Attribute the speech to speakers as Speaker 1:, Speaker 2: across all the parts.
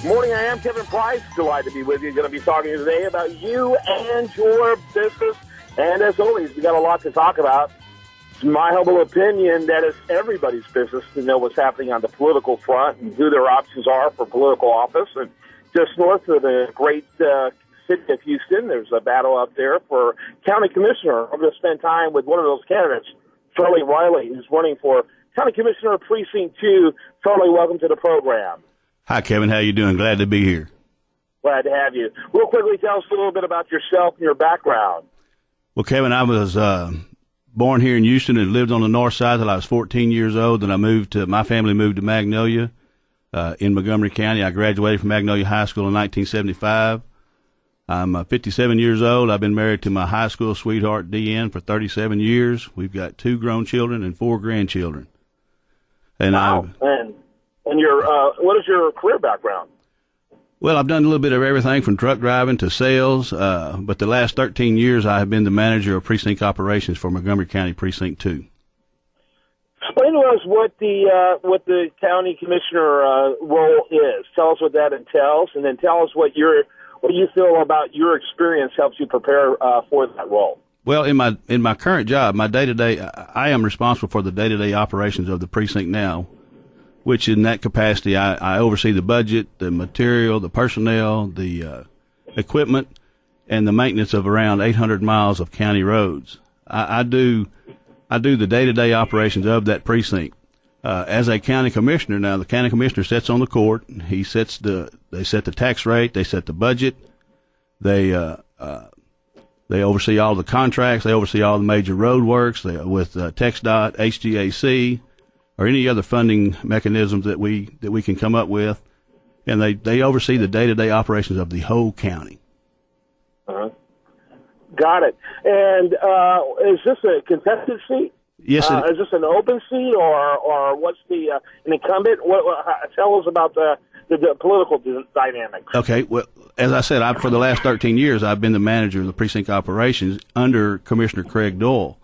Speaker 1: Morning, I am Kevin Price. Delighted to be with you. Going to be talking today about you and your business. And as always, we got a lot to talk about. It's my humble opinion that it's everybody's business to know what's happening on the political front and who their options are for political office. And just north of the great city of Houston, there's a battle out there for county commissioner. I'm going to spend time with one of those candidates, Charlie Riley, who's running for county commissioner of Precinct 2. Charlie, welcome to the program.
Speaker 2: Hi, Kevin. How you doing? Glad to be here.
Speaker 1: Glad to have you. Real quickly, tell us a little bit about yourself and your background.
Speaker 2: Well, Kevin, I was born here in Houston and lived on the north side till I was 14 years old. Then my family moved to Magnolia in Montgomery County. I graduated from Magnolia High School in 1975. I'm 57 years old. I've been married to my high school sweetheart, Deanne, for 37 years. We've got 2 grown children and 4 grandchildren. And
Speaker 1: wow. And what is your career background?
Speaker 2: Well, I've done a little bit of everything from truck driving to sales, but the last 13 years I have been the manager of precinct operations for Montgomery County Precinct 2.
Speaker 1: Explain to us what the county commissioner role is. Tell us what that entails, and then tell us what you feel about your experience helps you prepare for that role.
Speaker 2: Well, in my current job, my day-to-day, I am responsible for the day-to-day operations of the precinct now, which in that capacity, I oversee the budget, the material, the personnel, the equipment, and the maintenance of around 800 miles of county roads. I do the day-to-day operations of that precinct. As a county commissioner, now the county commissioner sits on the court. They set the tax rate, they set the budget, they oversee all the contracts, they oversee all the major road works with TxDOT, HGAC, or any other funding mechanisms that we can come up with, and they oversee the day-to-day operations of the whole county.
Speaker 1: Uh-huh. Got it. And is this a contested seat?
Speaker 2: Yes.
Speaker 1: Is this an open seat, or what's an incumbent? Tell us about the political dynamics.
Speaker 2: Okay. Well, as I said, for the last 13 years, I've been the manager of the precinct operations under Commissioner Craig Doyle.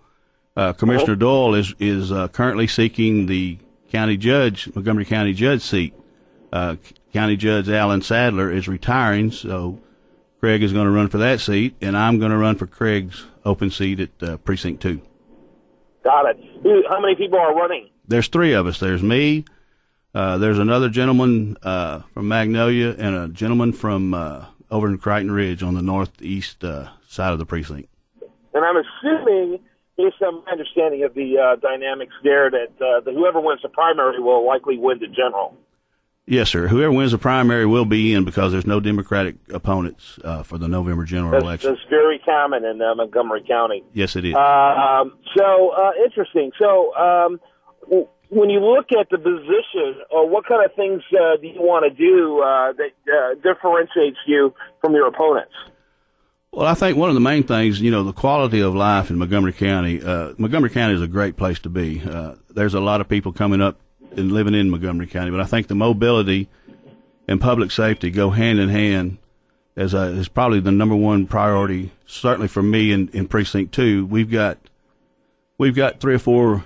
Speaker 2: Commissioner Doyle is currently seeking the Montgomery County judge seat. County Judge Alan Sadler is retiring, so Craig is going to run for that seat, and I'm going to run for Craig's open seat at Precinct 2. Got
Speaker 1: it. How many people are running?
Speaker 2: There's 3 of us. There's me, there's another gentleman from Magnolia, and a gentleman from over in Crichton Ridge on the northeast side of the precinct. And
Speaker 1: I'm assuming, based on my understanding of the dynamics there, that whoever wins the primary will likely win the general.
Speaker 2: Yes, sir. Whoever wins the primary will be in because there's no Democratic opponents for the November general election.
Speaker 1: That's very common in Montgomery County.
Speaker 2: Yes, it is.
Speaker 1: Interesting. So when you look at the position, what kind of things do you want to do that differentiates you from your opponents?
Speaker 2: Well, I think one of the main things, the quality of life in Montgomery County. Montgomery County is a great place to be. There's a lot of people coming up and living in Montgomery County, but I think the mobility and public safety go hand in hand is probably the number one priority, certainly for me in Precinct 2. We've got 3 or 4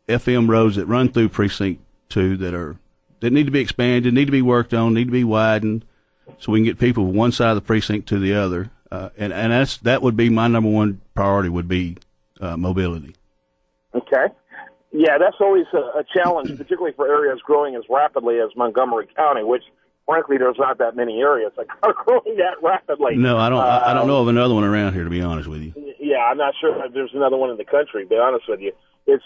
Speaker 2: FM roads that run through Precinct 2 that need to be expanded, need to be worked on, need to be widened, so we can get people from one side of the precinct to the other. And that would be my number one priority, would be mobility.
Speaker 1: Okay. Yeah, that's always a challenge, particularly for areas growing as rapidly as Montgomery County, which, frankly, there's not that many areas that are growing that rapidly.
Speaker 2: No, I don't know of another one around here, to be honest with you.
Speaker 1: Yeah, I'm not sure if there's another one in the country, to be honest with you. It's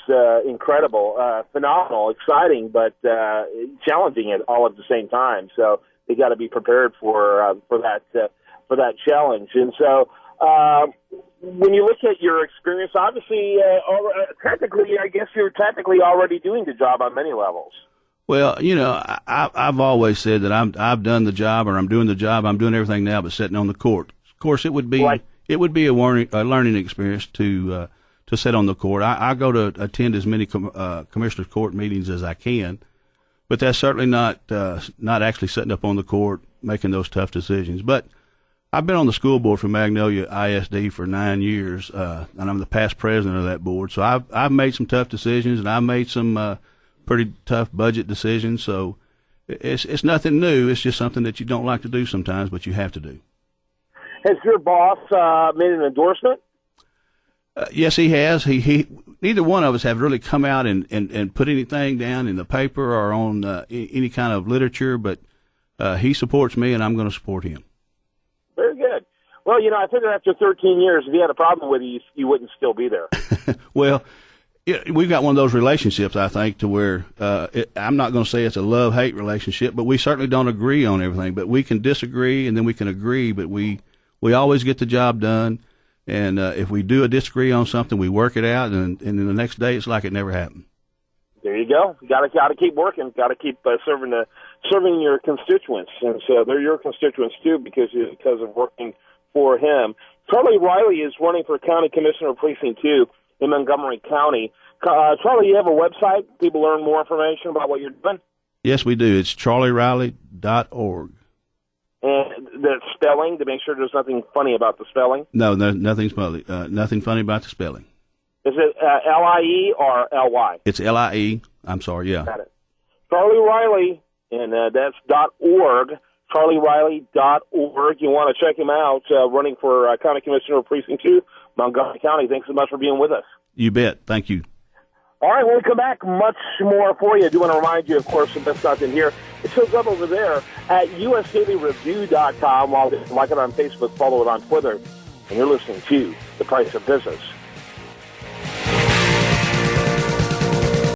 Speaker 1: incredible, phenomenal, exciting, but challenging all at the same time. So they got to be prepared for that challenge. And so when you look at your experience, obviously, technically, I guess you're technically already doing the job on many levels.
Speaker 2: Well, I've always said that I've done the job, or I'm doing the job. I'm doing everything now but sitting on the court. Of course, it would be a learning experience to sit on the court. I go to attend as many commissioners' court meetings as I can, but that's certainly not actually sitting up on the court making those tough decisions. But I've been on the school board for Magnolia ISD for 9 years, and I'm the past president of that board. So I've made some tough decisions, and I've made some pretty tough budget decisions. So It's nothing new. It's just something that you don't like to do sometimes, but you have to do.
Speaker 1: Has your boss made an endorsement?
Speaker 2: Yes, he has. He neither one of us have really come out and put anything down in the paper or on any kind of literature, but he supports me, and I'm going to support him.
Speaker 1: Very good. Well, I figure after 13 years, if he had a problem with you wouldn't still be there.
Speaker 2: Well, we've got one of those relationships, I think, to where I'm not going to say it's a love-hate relationship, but we certainly don't agree on everything. But we can disagree, and then we can agree, but we always get the job done. And if we do disagree on something, we work it out, and then the next day it's like it never happened.
Speaker 1: There you go. You got to keep working. Got to keep serving your constituents, and so they're your constituents too because of working for him. Charlie Riley is running for County Commissioner of Precinct 2 in Montgomery County. Charlie, you have a website? People learn more information about what you're doing?
Speaker 2: Yes, we do. It's charlieriley.org.
Speaker 1: And the spelling, to make sure there's nothing funny about the spelling?
Speaker 2: No, nothing funny about the spelling.
Speaker 1: Is it L-I-E or L-Y?
Speaker 2: It's L-I-E. I'm sorry, yeah.
Speaker 1: Got it. Charlie Riley, and that's .org. CharlieRiley.org. You want to check him out, running for County Commissioner of Precinct 2, Montgomery County. Thanks so much for being with us.
Speaker 2: You bet. Thank you.
Speaker 1: All right, when we come back, much more for you. I do want to remind you, of course, if that's not in here, it shows up over there at usdailyreview.com. While like it on Facebook, follow it on Twitter, and you're listening to The Price of Business.